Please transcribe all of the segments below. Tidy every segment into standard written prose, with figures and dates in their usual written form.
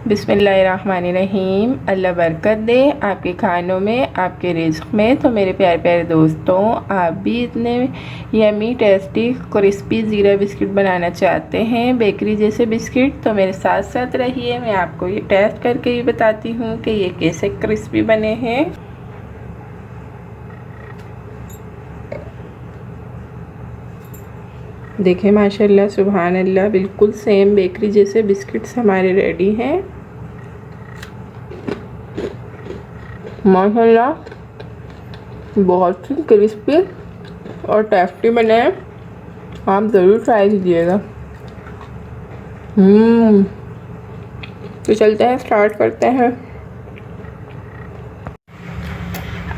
बिस्मिल्लाहिर्रहमानिर्रहीम। अल्लाह बरकत दे आपके खानों में, आपके रिज़्क़ में। तो मेरे प्यारे प्यारे दोस्तों, आप भी इतने यमी टेस्टी क्रिस्पी ज़ीरा बिस्किट बनाना चाहते हैं, बेकरी जैसे बिस्किट, तो मेरे साथ साथ रहिए। मैं आपको ये टेस्ट करके भी बताती हूँ कि ये कैसे क्रिस्पी बने हैं। देखें माशाल्लाह सुभान अल्लाह, बिल्कुल सेम बेकरी जैसे बिस्किट्स हमारे रेडी हैं। माशाल्लाह बहुत ही क्रिस्पी और टेस्टी बने हैं, आप ज़रूर ट्राई कीजिएगा। तो चलते हैं, स्टार्ट करते हैं।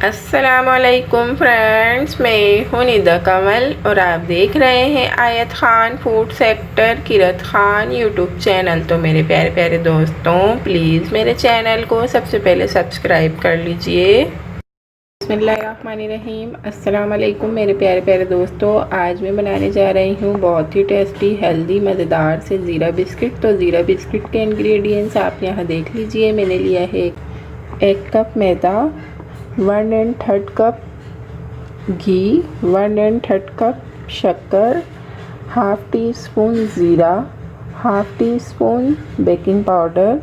अस्सलामुअलैकुम फ्रेंड्स, मैं हूं निदा कमल और आप देख रहे हैं आयत खान फूड सेक्टर किरत खान यूट्यूब चैनल। तो मेरे प्यारे प्यारे दोस्तों, प्लीज़ मेरे चैनल को सबसे पहले सब्सक्राइब कर लीजिए। बिस्मिल्लाहिर्रहमानिर्रहीम। अस्सलामुअलैकुम मेरे प्यारे प्यारे दोस्तों, आज मैं बनाने जा रही हूँ बहुत ही टेस्टी हेल्दी मज़ेदार से ज़ीरा बिस्किट। तो ज़ीरा बिस्किट के इंग्रेडिएंट्स आप यहाँ देख लीजिए। मैंने लिया है 1 कप मैदा, 1/3 कप घी, 1/3 कप शक्कर, हाफ़ टी स्पून ज़ीरा, half tea spoon baking powder,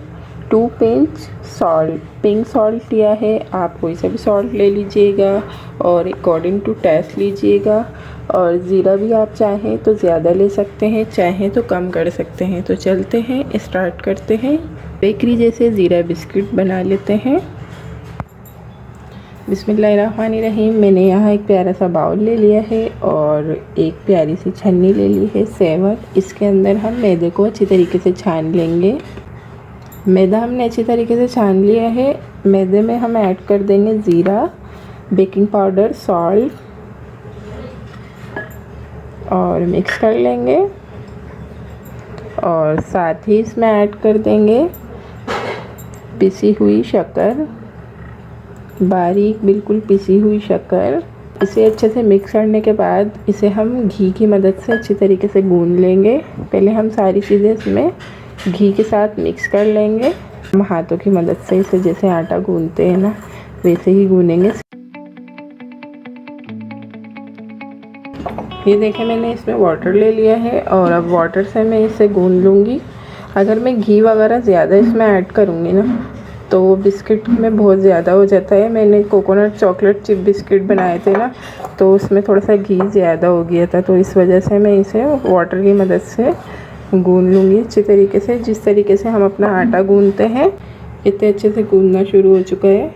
2 pinch salt, pink salt लिया है। आप कोई सा भी सॉल्ट ले लीजिएगा और अकॉर्डिंग टू टेस्ट लीजिएगा। और ज़ीरा भी आप चाहें तो ज़्यादा ले सकते हैं, चाहें तो कम कर सकते हैं। तो चलते हैं, स्टार्ट करते हैं। बेकरी जैसे ज़ीरा बिस्किट बना लेते हैं। बिस्मिल्लाहिर्रहमानिर्रहीम। मैंने यहाँ एक प्यारा सा बाउल ले लिया है और एक प्यारी सी छन्नी ले ली है सेवर। इसके अंदर हम मैदे को अच्छी तरीके से छान लेंगे। मैदा हमने अच्छी तरीके से छान लिया है। मैदे में हम ऐड कर देंगे ज़ीरा, बेकिंग पाउडर, सॉल्ट और मिक्स कर लेंगे। और साथ ही इसमें ऐड कर देंगे पिसी हुई शक्कर, बारीक बिल्कुल पिसी हुई शक्कर। इसे अच्छे से मिक्स करने के बाद इसे हम घी की मदद से अच्छी तरीके से गूंद लेंगे। पहले हम सारी चीज़ें इसमें घी के साथ मिक्स कर लेंगे। हम हाथों की मदद से इसे जैसे आटा गूंदते हैं ना, वैसे ही गूंदेंगे। ये देखें, मैंने इसमें वाटर ले लिया है और अब वाटर से मैं इसे गूंद लूँगी। अगर मैं घी वगैरह ज़्यादा इसमें ऐड करूँगी ना तो बिस्किट में बहुत ज़्यादा हो जाता है। मैंने कोकोनट चॉकलेट चिप बिस्किट बनाए थे ना, तो उसमें थोड़ा सा घी ज़्यादा हो गया था, तो इस वजह से मैं इसे वाटर की मदद से गूंद लूँगी अच्छी तरीके से। जिस तरीके से हम अपना आटा गूंदते हैं, इतने अच्छे से गूंदना शुरू हो चुका है।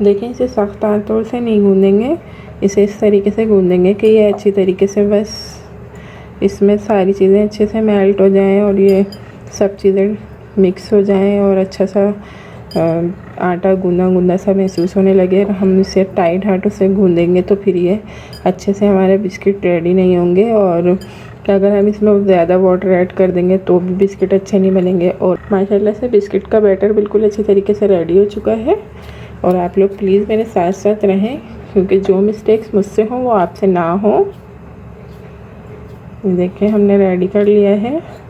देखें, इसे सख्त हाथों से नहीं गूंदेंगे, इसे इस तरीके से गूंदेंगे कि ये अच्छी तरीके से बस इसमें सारी चीज़ें अच्छे से मेल्ट हो जाएं और ये सब चीज़ें मिक्स हो जाएं और अच्छा सा आटा गूंदा गूंदा सा महसूस होने लगे। हम इसे टाइट हाथों से गूंदेंगे तो फिर ये अच्छे से हमारे बिस्किट रेडी नहीं होंगे। और अगर हम इसमें ज़्यादा वाटर ऐड कर देंगे तो भी बिस्किट अच्छे नहीं बनेंगे। और माशाल्लाह से बिस्किट का बैटर बिल्कुल अच्छी तरीके से रेडी हो चुका है। और आप लोग प्लीज़ मेरे साथ साथ रहें, क्योंकि जो मिस्टेक्स मुझसे हों वो आपसे ना हो। देखिए, हमने रेडी कर लिया है।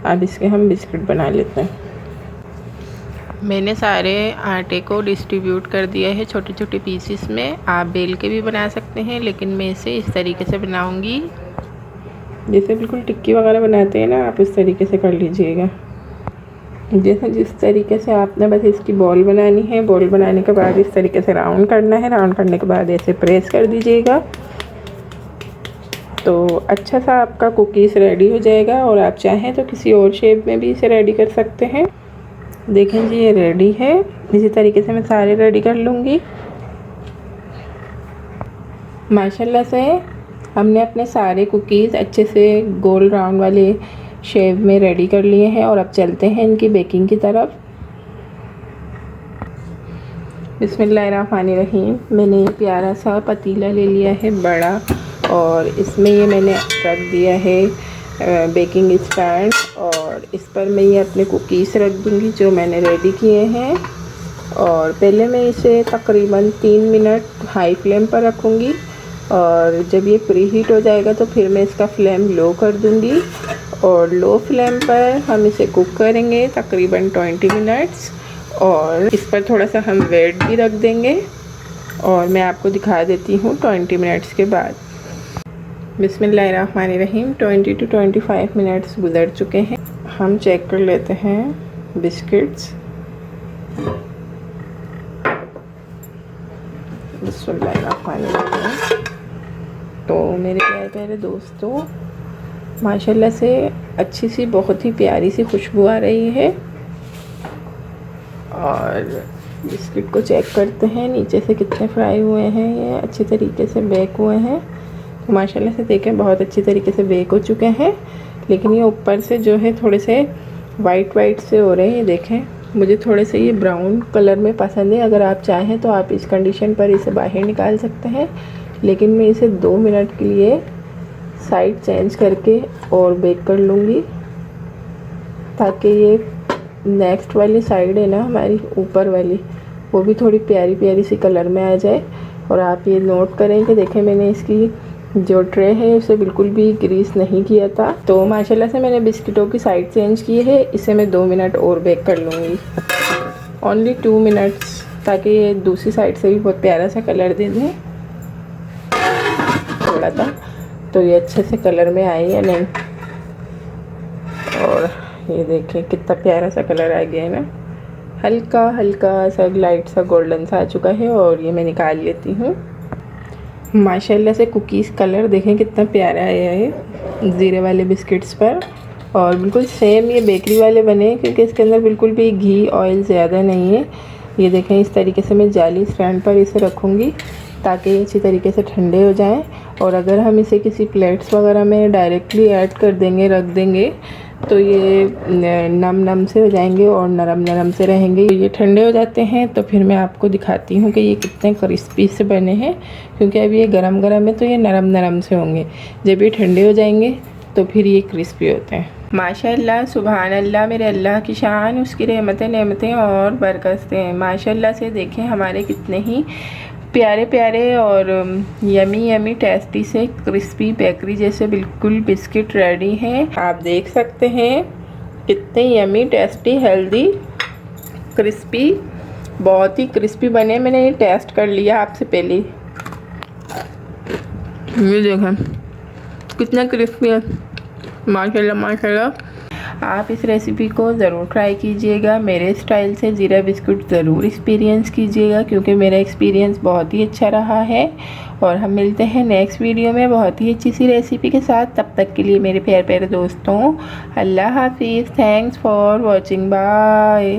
अब इसके हम बिस्किट बना लेते हैं। मैंने सारे आटे को डिस्ट्रीब्यूट कर दिया है छोटे छोटे पीसेस में। आप बेल के भी बना सकते हैं, लेकिन मैं इसे इस तरीके से बनाऊंगी जैसे बिल्कुल टिक्की वगैरह बनाते हैं ना, आप इस तरीके से कर लीजिएगा। जैसे जिस तरीके से आपने बस इसकी बॉल बनानी है। बॉल बनाने के बाद इस तरीके से राउंड करना है। राउंड करने के बाद ऐसे प्रेस कर दीजिएगा तो अच्छा सा आपका कुकीज़ रेडी हो जाएगा। और आप चाहें तो किसी और शेप में भी इसे रेडी कर सकते हैं। देखें जी, ये रेडी है। इसी तरीके से मैं सारे रेडी कर लूँगी। माशाल्लाह से हमने अपने सारे कुकीज़ अच्छे से गोल राउंड वाले शेप में रेडी कर लिए हैं। और अब चलते हैं इनकी बेकिंग की तरफ। बिस्मिल्लाहिर्रहमानिर्रहीम। मैंने प्यारा सा पतीला ले लिया है बड़ा, और इसमें ये मैंने रख दिया है बेकिंग स्टैंड। और इस पर मैं ये अपने कुकीज़ रख दूँगी जो मैंने रेडी किए हैं। और पहले मैं इसे तकरीबन 3 मिनट हाई फ्लेम पर रखूँगी। और जब ये प्री हीट हो जाएगा तो फिर मैं इसका फ्लेम लो कर दूँगी और लो फ्लेम पर हम इसे कुक करेंगे तकरीबन 20 मिनट्स। और इस पर थोड़ा सा हम वेट भी रख देंगे और मैं आपको दिखा देती हूँ 20 मिनट्स के बाद। बिस्मिल्लाहिर्रहमानिर्रहीम। 20 to 25 मिनट्स गुजर चुके हैं। हम चेक कर लेते हैं बिस्किट्स। बिस्मिल्लाहिर्रहमानिर्रहीम। तो मेरे प्यारे प्यारे दोस्तों, माशाल्लाह से अच्छी सी बहुत ही प्यारी सी खुशबू आ रही है। और बिस्किट को चेक करते हैं नीचे से कितने फ्राई हुए हैं, ये अच्छी तरीके से बेक हुए हैं। तो माशाल्लाह से देखें बहुत अच्छी तरीके से बेक हो चुके हैं, लेकिन ये ऊपर से जो है थोड़े से वाइट से हो रहे हैं। ये देखें, मुझे थोड़े से ये ब्राउन कलर में पसंद है। अगर आप चाहें तो आप इस कंडीशन पर इसे बाहर निकाल सकते हैं, लेकिन मैं इसे 2 मिनट के लिए साइड चेंज करके और बेक कर लूँगी, ताकि ये नेक्स्ट वाली साइड है ना हमारी ऊपर वाली, वो भी थोड़ी प्यारी प्यारी सी कलर में आ जाए। और आप ये नोट करें कि देखें मैंने इसकी जो ट्रे है उसे बिल्कुल भी ग्रीस नहीं किया था। तो माशाल्लाह से मैंने बिस्किटों की साइड चेंज की है। इसे मैं 2 मिनट और बेक कर लूँगी, ओनली 2 मिनट्स, ताकि ये दूसरी साइड से भी बहुत प्यारा सा कलर दे दें थोड़ा सा। तो ये अच्छे से कलर में आई है नहीं। और ये देखें कितना प्यारा सा कलर आ गया है ना, हल्का हल्का सा लाइट सा गोल्डन सा आ चुका है। और ये मैं निकाल लेती हूँ। माशाल्लाह से कुकीज़ कलर देखें कितना प्यारा आया है ज़ीरे वाले बिस्किट्स पर। और बिल्कुल सेम ये बेकरी वाले बने, क्योंकि इसके अंदर बिल्कुल भी घी ऑयल ज़्यादा नहीं है। ये देखें इस तरीके से मैं जाली स्टैंड पर इसे रखूँगी ताकि ये अच्छी तरीके से ठंडे हो जाएं। और अगर हम इसे किसी प्लेट्स वगैरह में डायरेक्टली ऐड कर देंगे, रख देंगे, तो ये नम से हो जाएंगे और नरम से रहेंगे। ये ठंडे हो जाते हैं तो फिर मैं आपको दिखाती हूँ कि ये कितने क्रिस्पी से बने हैं, क्योंकि अभी ये गरम है तो ये नरम से होंगे। जब ये ठंडे हो जाएंगे तो फिर ये क्रिस्पी होते हैं। माशाल्लाह, सुभान अल्लाह, मेरे अल्लाह की शान, उसकी रहमतें नेमतें और बरकतें। माशाल्लाह से देखें हमारे कितने ही प्यारे प्यारे और यमी टेस्टी से क्रिस्पी बेकरी जैसे बिल्कुल बिस्किट रेडी हैं। आप देख सकते हैं कितने यमी टेस्टी हेल्दी क्रिस्पी, बहुत ही क्रिस्पी बने। मैंने ये टेस्ट कर लिया आपसे पहले। ये देखें कितना क्रिस्पी है, माशाल्लाह। आप इस रेसिपी को ज़रूर ट्राई कीजिएगा। मेरे स्टाइल से ज़ीरा बिस्कुट ज़रूर एक्सपीरियंस कीजिएगा, क्योंकि मेरा एक्सपीरियंस बहुत ही अच्छा रहा है। और हम मिलते हैं नेक्स्ट वीडियो में बहुत ही अच्छी सी रेसिपी के साथ। तब तक के लिए मेरे प्यारे प्यारे दोस्तों, अल्लाह हाफिज़। Thanks for watching, bye.